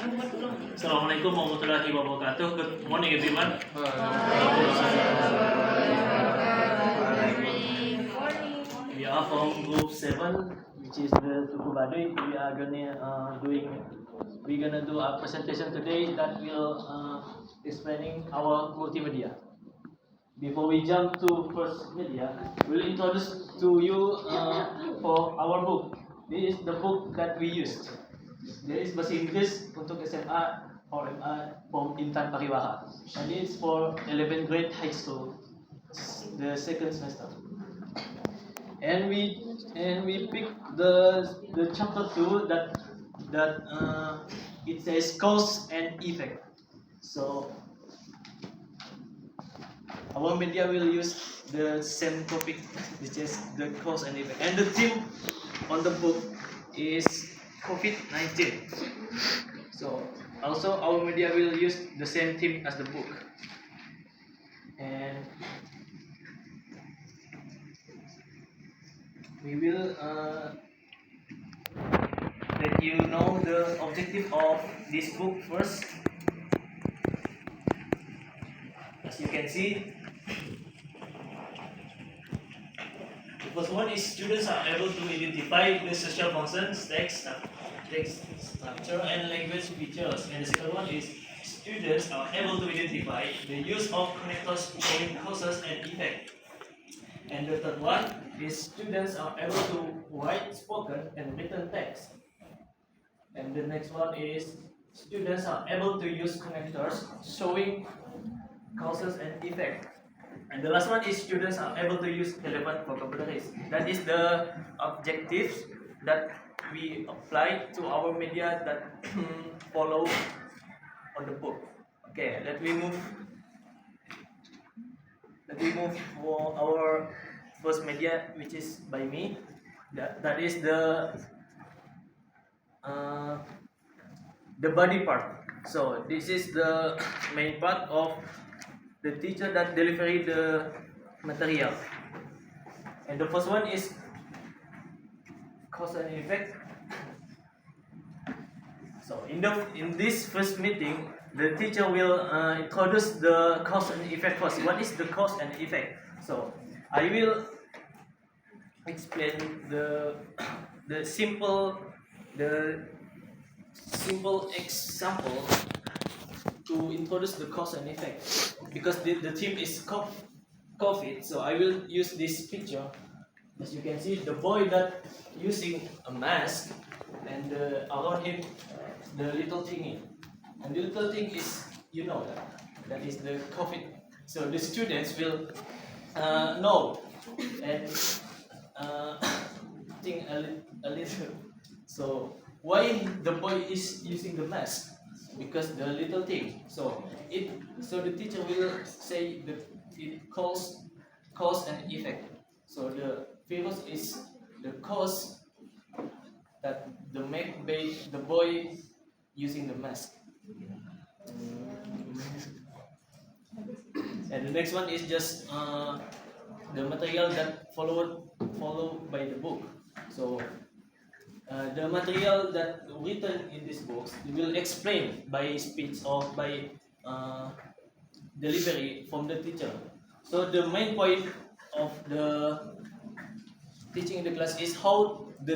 Assalamualaikum warahmatullahi wabarakatuh. Good morning, everyone. We are from Group 7, which is the Suku Baduy. We're gonna do a presentation today that will explaining our multimedia. Before we jump to first media, we'll introduce to you for our book. This is the book that we used. This is bahasa Inggris untuk SMA or MA from Intan Pariwaha, and it's for 11th grade high school, the second semester. And we pick the chapter 2 that it says cause and effect. So our media will use the same topic, which is the cause and effect. And the theme on the book is COVID-19. So also our media will use the same theme as the book. And we will let you know the objective of this book first. As you can see, the first one is students are able to identify the social functions, text structure, and language features. And the second one is students are able to identify the use of connectors showing causes and effect. And the third one is students are able to write spoken and written text. And the next one is students are able to use connectors showing causes and effect. And the last one is students are able to use relevant vocabularies. That is the objectives that we apply to our media that follow on the book. Okay, let me move for our first media, which is by me. That is the body part. So this is the main part of the teacher that deliver the material. And the first one is cause and effect. So in this first meeting, the teacher will introduce the cause and effect first. What is the cause and effect? So I will explain the simple example to introduce the cause and effect, because the theme is COVID. So I will use this picture. As you can see, the boy that using a mask, and around him the little thingy, and the little thing is, that is the COVID. So the students will know and think a little. So why the boy is using the mask? Because the little thing. So the teacher will say that it cause and effect. So the virus is the cause that make the boy using the mask. And the next one is just the material that followed by the book. So the material that written in this book will explain by speech or by delivery from the teacher. So the main point of the teaching in the class is how the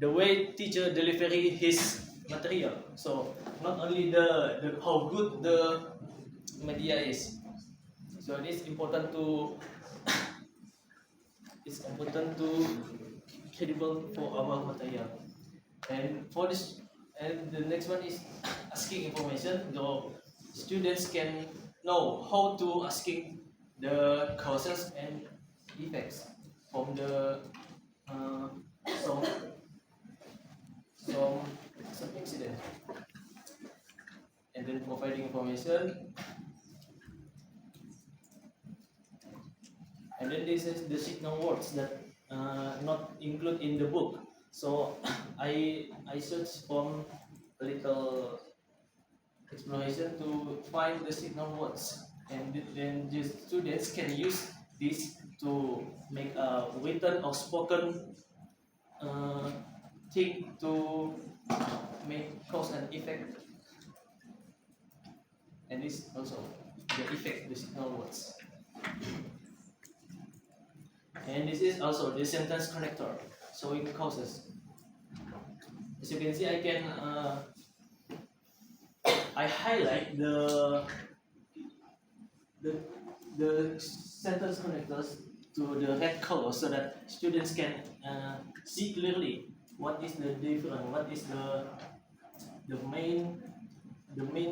way teacher delivery his material. So not only the how good the media is. So it's important to credible for our material. And for this, and the next one is asking information. The students can know how to asking the causes and effects from the some incident, and then providing information. And then this is the signal words that not included in the book. So I searched from a little exploration to find the signal words, and then the students can use this to make a written or spoken thing to make cause and effect, and this also the effect, the signal words. And this is also the sentence connector, showing causes. As you can see, I highlight the the sentence connectors to the red color so that students can see clearly what is the difference, what is the main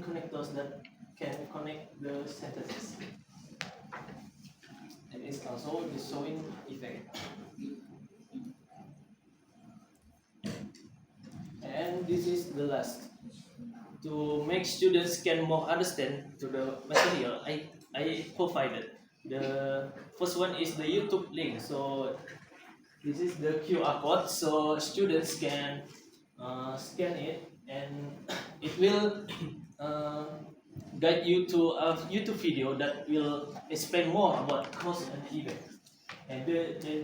connectors that can connect the sentences. And it's also the showing effect. And this is the last. To make students can more understand to the material, I provided. The first one is the YouTube link. So this is the QR code, so students can scan it, and it will guide you to a YouTube video that will explain more about cause and effect. And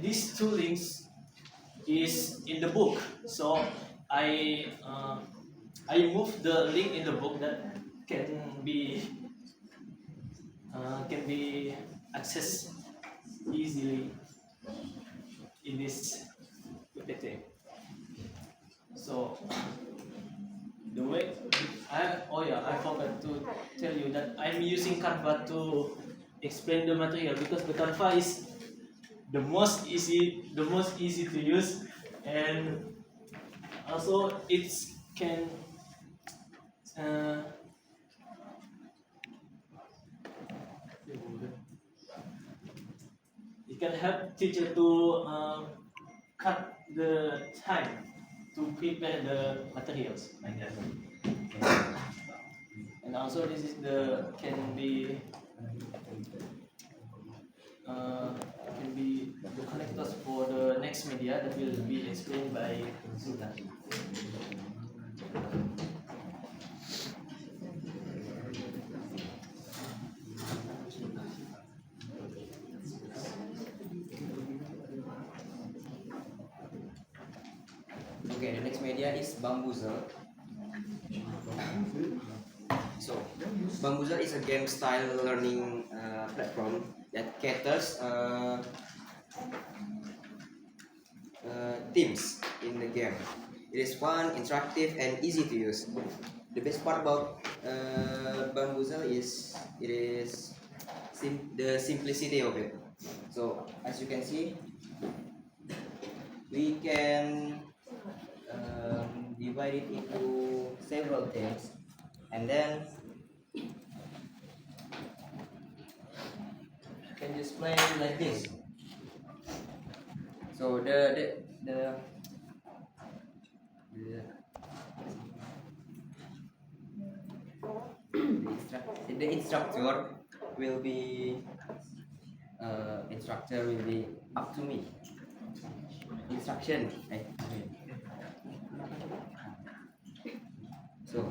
these two links is in the book. So I moved the link in the book that can be accessed easily in this PPT. So the way I forgot to tell you that I'm using Canva to explain the material, because the Canva is the most easy to use, and also it can it can help teacher to cut the time to prepare the materials like that. And also this is the can be the connectors for the next media that will be explained by Sultan. Okay, the next media is Bamboozle. So, Bamboozle is a game-style learning platform that caters themes in the game. It is fun, interactive, and easy to use. The best part about Bamboozle is the simplicity of it. So, as you can see, we can divide it into several themes, and then can display like this. So the instructor will be up to me. Instruction. So,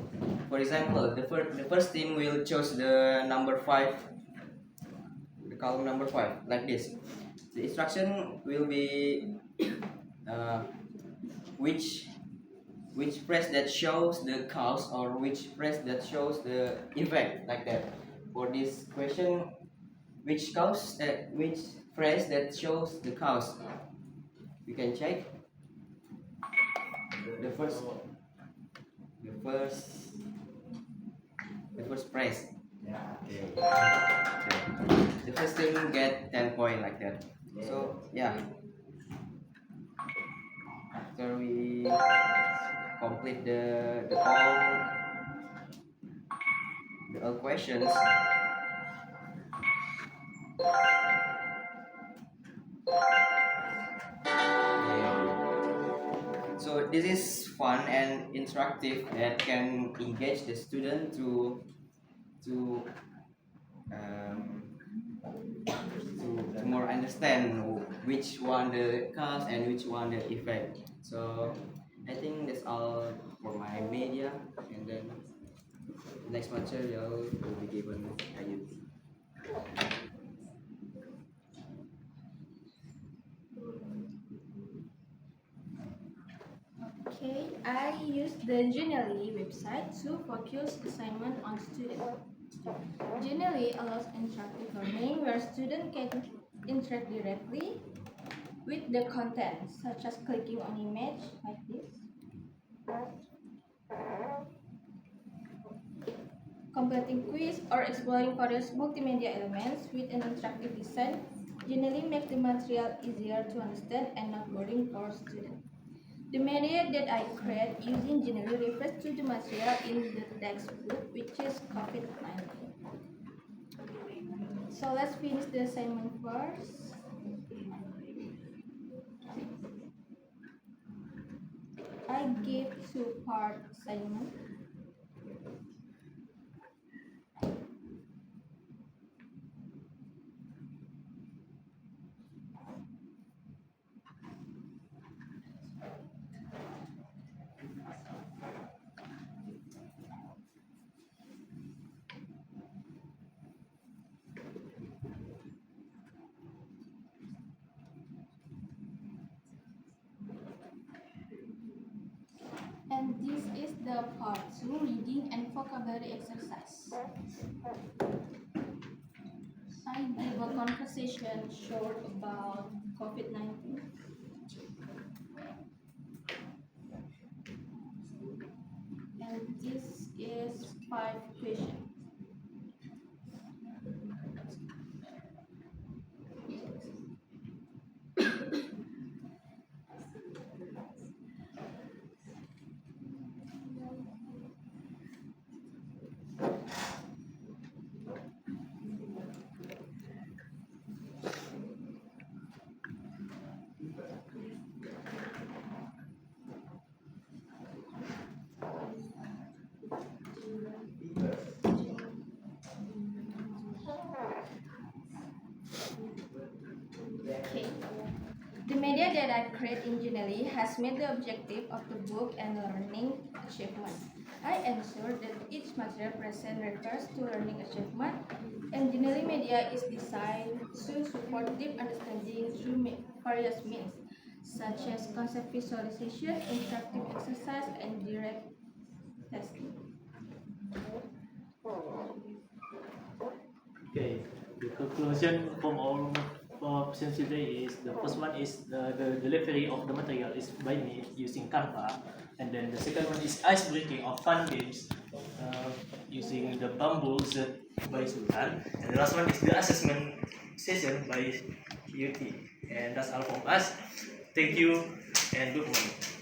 for example, the first team will choose the number 5, the column number 5, like this. The instruction will be which phrase that shows the cause, or which phrase that shows the effect, like that. For this question, which phrase that shows the cause? We can check the first phrase. Okay. The first team get 10 points, like that. So yeah, after we complete the all questions, so this is fun and interactive that can engage the student to more understand which one the cause and which one the effect. So I think that's all for my media, and then next material will be given by you. Okay, I use the Genially website to focus assignment on students. Genially allows interactive learning where students can interact directly with the content, such as clicking on image like this, completing quiz, or exploring various multimedia elements with an interactive design. Genially makes the material easier to understand and not boring for students. The media that I create using Genially refers to the material in the textbook, which is COVID-19. So let's finish the assignment first. I give two-part assignment. And this is the part 2, reading and vocabulary exercise. I give a conversation short about COVID-19. And this is 5 questions. Okay. The media that I create in Genially has met the objective of the book and learning achievement. I ensure that each material present refers to learning achievement, and Genially media is designed to support deep understanding through various means, such as concept visualization, interactive exercise, and direct testing. Okay, the conclusion from our session today is the first one is the delivery of the material is by me using Canva, and then the second one is ice breaking of fun games using the bamboo set by Sultan, and the last one is the assessment session by UT. And that's all from us. Thank you and good morning.